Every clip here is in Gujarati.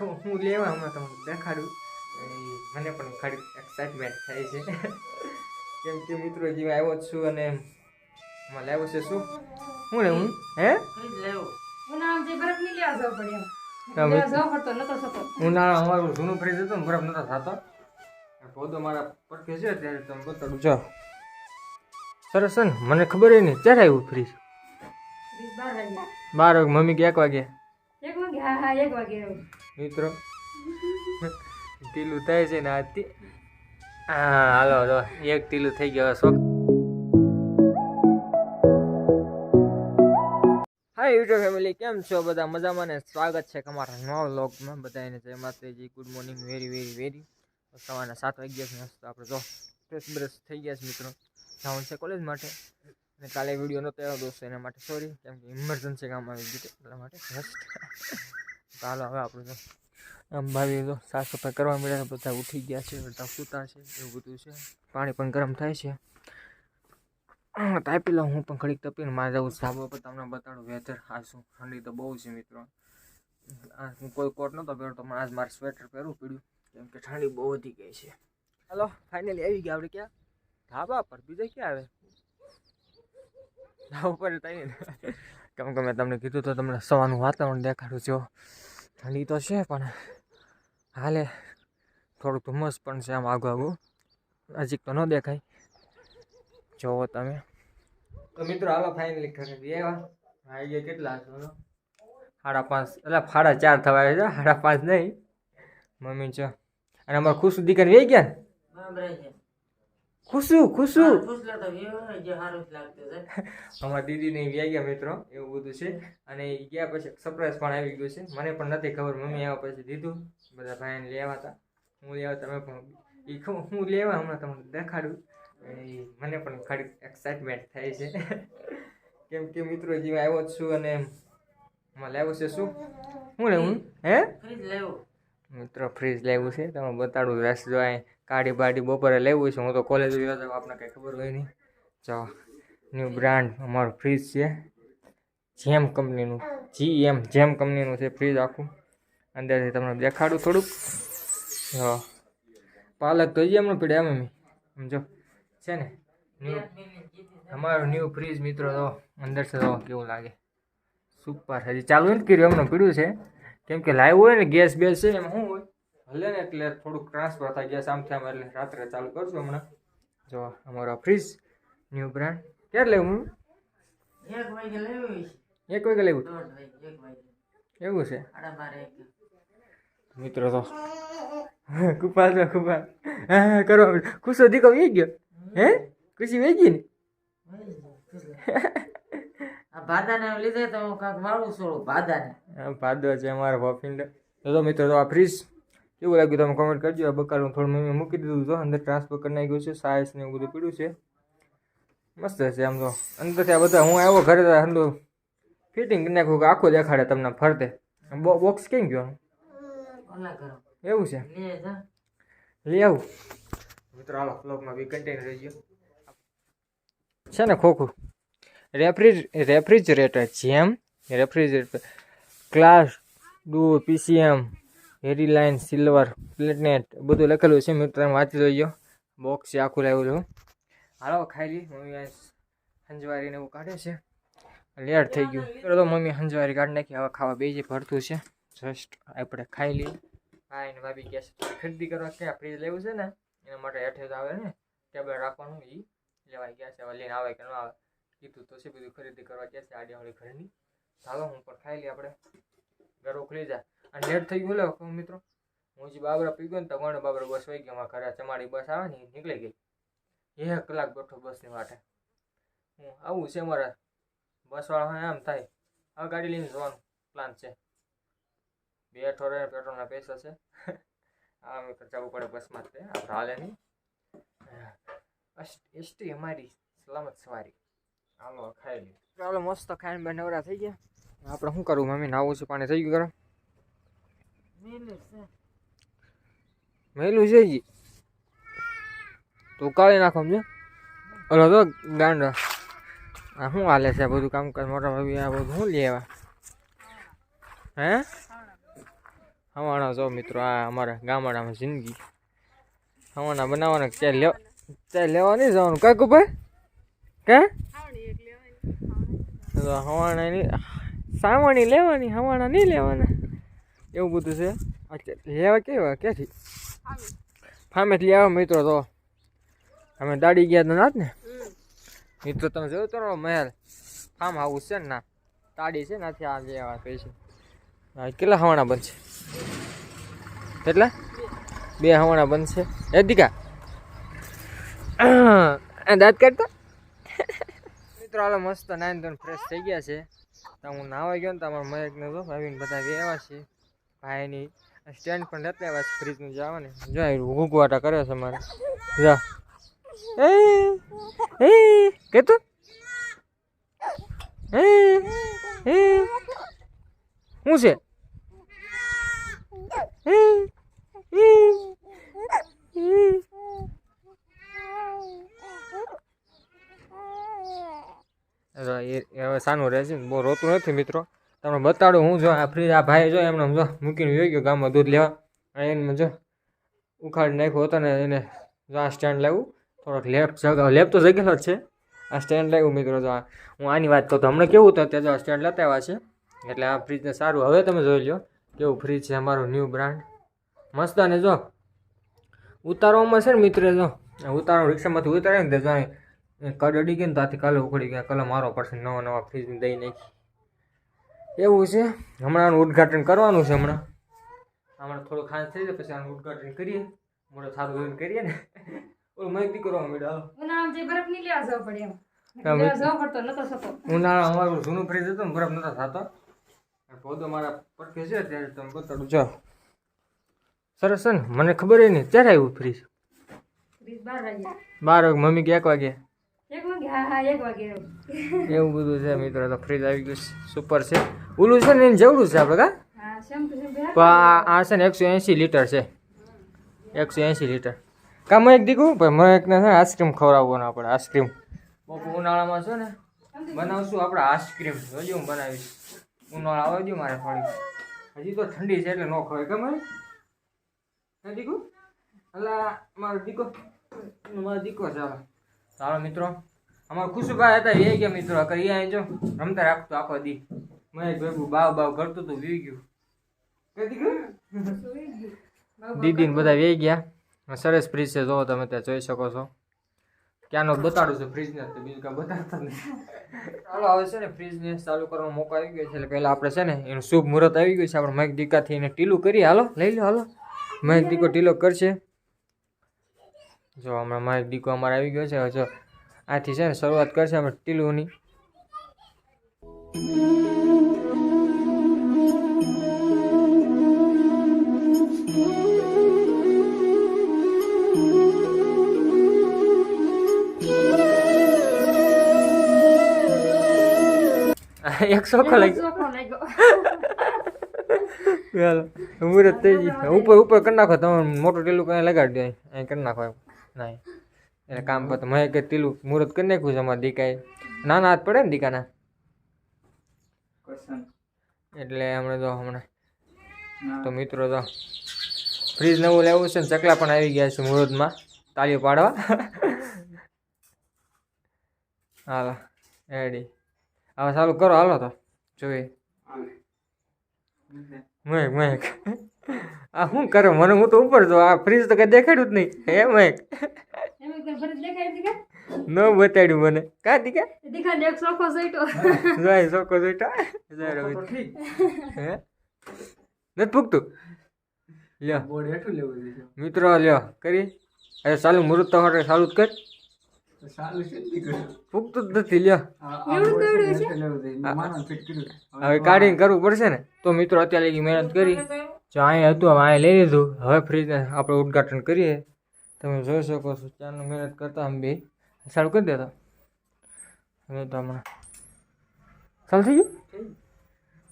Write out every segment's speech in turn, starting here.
હું લેવા હમણાં તમને દેખાડું. મને પણ ખરી એક્સાઇટમેન્ટ થાય છે કેમ કે મિત્રો જેવા આવ્યો જ છું અને એમાં લાવ્યો છે શું લેવું ઉનાળા અમારું જૂનું ફ્રીજ હતું ને બરફ નતો થતો. પોદો મારા પડખે છે ત્યારે તમે બતાડું જાઓ. સરસ છે ને, મને ખબર નહીં ક્યારે આવ્યું ફ્રીજ. 12 વાગે, મમ્મી કે 1 વાગે. 1 વાગે મિત્રો ટીલું થાય છે ને આજથી. હા હાલો હાલો, 1 ટીલું થઈ ગયો. શોખ. હાય યુટ્યુબ ફેમિલી, કેમ છો બધા? મજામાં ને? સ્વાગત છે તમારા નવા વ્લોગમાં. બધાને જય માતાજી, ગુડ મોર્નિંગ, વેરી સવારના 7 વાગ્યા છે. આપણે તો ફ્રેશ બ્રશ થઈ ગયા છે મિત્રો. જવાનું છે કોલેજ માટે અને કાલે વિડીયો નહોતો આવ્યો દોસ્તો, એના માટે સોરી, કેમ કે ઇમરજન્સી કામ આવી ગયું એટલા માટે. ચાલો હવે આપણે તો આમ ભાવી તો સાફ સફાઈ કરવા મળ્યા. બધા ઉઠી ગયા છે, બધા સૂતા છે, એવું બધું છે. પાણી પણ ગરમ થાય છે. તાપી લઉં હું પણ ઘડીક તપીને મારે જવું ધાબા પર. તમને બતાડું વેધર. આ શું ઠંડી તો બહુ છે મિત્રો. હું કોઈ કોટ નહોતો પહેરતો પણ આજ મારે સ્વેટર પહેરવું પડ્યું કેમ કે ઠંડી બહુ વધી ગઈ છે. હાલો ફાઇનલી આવી ગયા આપણે. ક્યાં? ધાબા પર. બીજે ક્યાં આવે? ધાબા પર થાય ને કેમ કે મેં તમને કીધું તો તમને સવારનું વાતાવરણ દેખાડું છો. ઠંડી તો છે પણ હાલે થોડુંક ધુમ્મસ પણ છે આમ આગું. નજીક તો ન દેખાય, જોવો તમે. તો મિત્રો હાલો ફાઇનલી ઘરે આવ્યા. આવી ગયા કેટલા? 5:30 એટલે 4:30 થવા છે. 5:30 નહીં. મમ્મી છે અને અમારે ખુશું દીકરી વહી ગયા ને. ખુશું અમારા દીદી ને વ્યા ગયા મિત્રો, એવું બધું છે. અને એ ગયા પછી સરપ્રાઈઝ પણ આવી ગયું છે. મને પણ નથી ખબર. મમ્મી આવ્યા પછી દીધું. બધા ભાઈને લેવા હતા, હું લેવા, તમે પણ હું લેવા હમણાં તમને દેખાડું. મને પણ ખરી એક્સાઇટમેન્ટ થાય છે કેમ કે મિત્રો જેવા આવ્યો જ છું અને એમાં લાવ્યો છે શું લેવું મિત્રો? ફ્રીજ લેવું છે. તમે બતાડું રસ જોવાય. કાઢી બાડી બપોરે લેવું છે. હું તો કોલેજ ગયો હતો, આપણને કંઈ ખબર હોય નહીં. જો ન્યૂ બ્રાન્ડ અમારું ફ્રીજ છે. જેમ કંપનીનું, જેમ કંપનીનું છે ફ્રીજ આખું. અંદરથી તમને દેખાડું થોડુંક. હા પાલક તો એમનું પીડે મમ્મી સમજો છે ને. અમારું ન્યૂ ફ્રીજ મિત્રો તો અંદર છે તો કેવું લાગે. સુપર. હજી ચાલુ નથી કર્યું, એમનું પીડ્યું છે કેમ કે લાવ્યું હોય ને ગેસ બેસ છે એમાં શું હોય હલે ને એટલે થોડુંક ટ્રાન્સફર થાય ગેસ આમથી આમ. એટલે રાત્રે ચાલુ કરશું હમણાં. જો અમારો ફ્રીજ ન્યૂ બ્રાન્ડ. ક્યારે લેવું? 1 વાગે લેવું. 1 વાગે લેવું એવું છે મિત્રો. તો કુપાલ હા કરો. ખુશો દીકો વહી ગયો. હે ખુશી વહી ગઈ ને? ભાદાને લીધે તો કાક વાળું છોડું. ભાદો છે અમારો વોફિંડ. તો મિત્રો તો આ ફ્રીજ કેવું લાગ્યું તમે કોમેન્ટ કરજો. બકાલું થોડું મમ્મી મૂકી દીધું તો અંદર ટ્રાન્સફર કરી નાખ્યું છે. સાઇઝ ને એવું બધું પીડ્યું છે. મસ્ત છે આમ તો. અંદરથી આ બધા હું આવ્યો ઘરે તો અંદર ફિટિંગ કરી નાખ્યું કે આખો દેખાડે તમને ફરતે. બોક્સ કેમ ગયો? એવું છે, લઈ આવું મિત્રો. હાલો બ્લોગમાં બી કન્ટેન્ટ રહી ગયો છે ને. ખોખું રેફ્રિજરેટર ક્લાસ ડુ PCM હેરીલાઇન સિલ્વર પ્લેટનેટ બધું લખેલું છે મિત્રો. તમે વાંચી લઈ ગયો. બોક્સ છે આખું લાવેલું. હાલો ખાઈ લઈ. મમ્મી હંજવારીને એવું કાઢે છે. લેટ થઈ ગયું તો મમ્મી હંજવારી કાઢી નાખી. હવે ખાવા બેસી ભરતું છે. જસ્ટ આપણે ખાઈ લઈએ. ભાઈ ને ભાભી કહે છે ખરીદી કરવા ક્યાં ફ્રીજ લેવું છે ને એના માટે હેઠે જ આવે ને ટેબલ રાખવાનું. એ લેવાઈ ગયા છે. હવે લઈને આવે કે ન આવે કીધું તો છે. બધું ખરીદી કરવા ક્યાં છે આડિયાવાળી ઘરની. ચાલો હું પણ ખાઈ લઈએ. આપણે ઘર ઉખડી જાય અને લેટ થઈ ગયું. લે મિત્રો હું જે બાબરા પી ગયો ને તો કોને બાબરા બસ વહી ગયો. અમારા ઘરે ચમાડી બસ આવે ને નીકળી ગઈ. 1 કલાક બેઠો બસની વાટે. હું આવું છે મારા બસવાળા. એમ થાય હવે ગાડી લઈને જવાનું પ્લાન છે. 2 ઠોરે પેટ્રોલના પૈસા છે. આ મિત્રો જવું પડે બસમાં. જ આપણે હાલે નહીં. એસટી અમારી સલામત સવારી. હાલો ખાઈ લઈએ. ચાલો મસ્ત ખાઈને બે નવરા થઈ ગયા. આપણે શું કરવું? મમ્મી નાવું છે. પાણી થઈ ગયું ગરમ. મેલું છે તો ઉકાળી નાખો સમજે. ઓલો તો ગાંડો આ શું હાલે છે બધું કામકાજ? મોટા ભાભી આ બધું શું લઈ આવ્યા? હે હવાણા જો મિત્રો આ અમારા ગામડામાં જિંદગી હવાણા બનાવવાના ચાય લેવા નહીં જવાનું કાકુ ભાઈ કા હવાણા નહીં સાવણી લેવાની હવાણા નહીં લેવાના એવું બધું છે લેવા કેવા ક્યાંથી ફામેથી આવો મિત્રો તો અમે દાડી ગયા તો નાથ ને મિત્રો તમે જોયું તો મહેલ ફાર્મ હાઉસ છે ને ના તાડી છે નાથી આ લેવા કહી છે કેટલા હવાણા બનશે કેટલા 2 હવાણા બનશે એ દીકા દાંત કાઢતા મિત્રો હાલો મસ્ત નાઈન ધોન ફ્રેશ થઈ ગયા છે તો હું નાવા ગયો ને તો અમારા મયકને જો આવીને બધા એવા છે ભાઈની સ્ટેન્ડ પણ લેતા આવ્યા છે ફ્રીજનું જવા ને જો ઘૂઘવાટા કરે છે મારે જા કે તું શું છે હવે સાનું રહે છે બહુ રોતું નથી મિત્રો તમને બતાડું હું જો આ ફ્રીજ આ ભાઈ જો એમને જો મૂકીને જોઈ ગયો ગામમાં દૂધ લેવા એને જો ઉખાડી નાખ્યો હતો ને એને જો આ સ્ટેન્ડ લાવ્યું થોડોક લેપ તો જગેલો જ છે આ સ્ટેન્ડ લાવ્યું મિત્રો જો હું આની વાત કરું તો હમણાં કેવું હતું ત્યાં જો આ સ્ટેન્ડ લેતા આવ્યા છે એટલે આ ફ્રીજને સારું હવે તમે જોઈ લો કેવું ફ્રીજ છે અમારું ન્યૂ બ્રાન્ડ મસ્ત અને જો ઉતારવામાં છે ને મિત્ર જો ઉતારો રિક્ષામાંથી ઉતારે ને જો કડ અડી ગઈ ને ત્યાંથી કાલે ઉખડી ગયા કાલે મારો પડશે નવા ફ્રીજને દઈ નાખી એવું છે હમણાં આનું ઉદ્ઘાટન કરવાનું છે હમણાં થોડું ખાસ થઈ જાય પછી આનું ઉદ્ઘાટન કરીએ મોડો સારું જોઈને કરીએ ને ઓલું માહિતી કરવા મળ્યો ઉનાળા અમારું જૂનું ફ્રીજ હતું ને બરફ નતો થતો પોદો મારા પડખે છે ત્યારે તમે બતાડું જાઓ સરસ છે ને મને ખબર નહીં ક્યારે આવ્યું ફ્રીજ 12 વાગે મમ્મી કે 1 વાગે એવું બધું છે મિત્રો તો ફ્રીજ આવી ગયું સુપર છે ઓલું છે ને એને જેવડું છે આપણે કા આ છે ને 180 લીટર છે 180 લીટર કા મેં દીકું ભાઈ મેં એકને છે ને આઈસ્ક્રીમ ખવડાવવાનો આપણે આઈસ્ક્રીમ બપોર ઉનાળામાં છે ને બનાવશું આપણે આઈસ્ક્રીમ હજી હું બનાવીશ ઉનાળા આવે દઉં મારે થોડી હજી તો ઠંડી છે એટલે ન ખવાય ગમે હે દીકુ અલા મારો દીકો ચાલો મિત્રો અમારા ખુશુભાઈ હતા એ ગયા મિત્રો કરી અહીં જો રમતા રાખતો આખો દી મેં ભેગું બાવ કરતું હતું વી ગયું દીદીને બધા વે ગયા સરસ ફ્રીજ છે જો તમે ત્યાં જોઈ શકો છો ક્યાંનો બતાડું છું ફ્રીજને તો બીજું કાંઈ બતાડતા નહીં ચાલો હવે છે ને ફ્રીજને ચાલુ કરવાનો મોકો આવી ગયો છે એટલે પહેલાં આપણે છે ને એનું શુભ મુહૂર્ત આવી ગયું છે આપણે મહેક દીકાથી એને ટીલું કરીએ હાલો લઈ લો હાલો મહેક દીકો ટીલો કરશે જો હમણાં મહેક દીકો અમારે આવી ગયો છે હવે જો આથી છે ને શરૂઆત કરશે આપણે ટીલુની એક સોખો લાગ્યો મુહૂર્ત થઈ ગઈ ઉપર કરી નાખો તમે મોટું ટીલું કઈ લગાડી દો અહીં કરી નાખો નહીં એટલે કામ પર મેં કે ટીલું મુહૂર્ત કરી નાખ્યું છે અમારા દીકાએ નાના હાથ પડે ને દીકાના એટલે હમણાં તો મિત્રો તો ફ્રીજ નવું લેવું છે ને ચકલા પણ આવી ગયા છે મુહૂર્તમાં તાળીઓ પાડવા હાલો રેડી હવે ચાલુ કરો હાલો તો જોઈએ મહેક આ શું કરે મને હું તો ઉપર જો આ ફ્રીજ તો કઈ દેખાડ્યું જ નહીં હે મહેક ન બતાડ્યું મને કા દીકા સોકો જોઈતો હે નથી ફૂકતું લ્યો મિત્રો લ્યો કરી અરે ચાલુ મુહૂર્ત તો ચાલુ જ કર ફૂકતું જ નથી લ્યો હવે કાઢીને કરવું પડશે ને તો મિત્રો અત્યારે લગી મહેનત કરી જો અહીંયા હતું હવે અહીંયા લઈ લીધું હવે ફ્રીજને આપણે ઉદ્ઘાટન કરીએ તમે જોઈ શકો છો ચારનું મહેનત કરતા આમ બે સારું કરી દેતા હવે તો હમણાં ચાલુ થઈ ગયું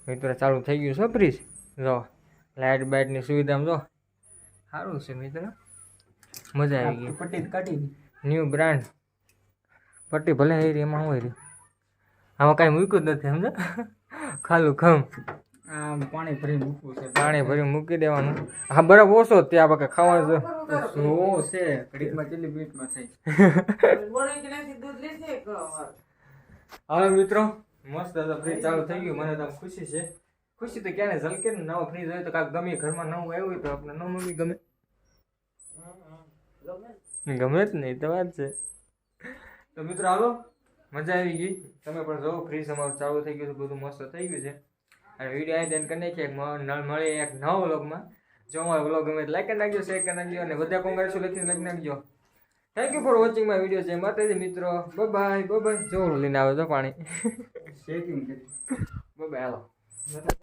મિત્રો ચાલુ થઈ ગયું છે ફ્રીજ જો લાઇટ બાઇટની સુવિધા જો સારું છે મિત્ર મજા આવી ગઈ પટ્ટી કાઢી ન્યૂ બ્રાન્ડ પટ્ટી ભલે એ રહી એમાં હોય રહી આમાં કાંઈ મૂક્યું જ નથી સમજો ખાલું ખમ પાણી ભરી મૂકવું છે. પાણી ભરી મૂકી દેવાનું. હા બરફ ઓછો જ ત્યાં બાકી ખાવાનું છે. જો છે ઘડીકમાં કેટલી મિનિટમાં થાય. બોલી કે નથી દૂધ લેશે હાલો મિત્રો મસ્ત ફ્રીજ ચાલુ થઈ ગયું. મને તો આમ ખુશી છે. ખુશી તો ક્યારે ઝલકે ને નવો ફ્રીજ હોય તો કાંઈક ગમે ઘરમાં નવું આવ્યું હોય તો આપણે ન મમ્મી ગમે ગમે જ નહીં તો વાત છે. તો મિત્રો હાલો મજા આવી ગઈ. તમે પણ જો ફ્રીજ અમારું ચાલુ થઈ ગયું છે બધું મસ્ત થઈ ગયું છે. અને વિડીયો આવી કરીને કરી નાખીએ મળીએ એક નવો વ્લોગમાં. જો અમારો વ્લોગ ગમે લાઈક કરી નાખજો શેર કરી નાખજો અને બધા કોંગ્રેચ્યુલેશન લખી નાખજો. Thank you for watching my video. જય માતાજી મિત્રો. Bye bye. જો લઈને આવે તો પાણી શેકિંગ કરી. બાય હાલો.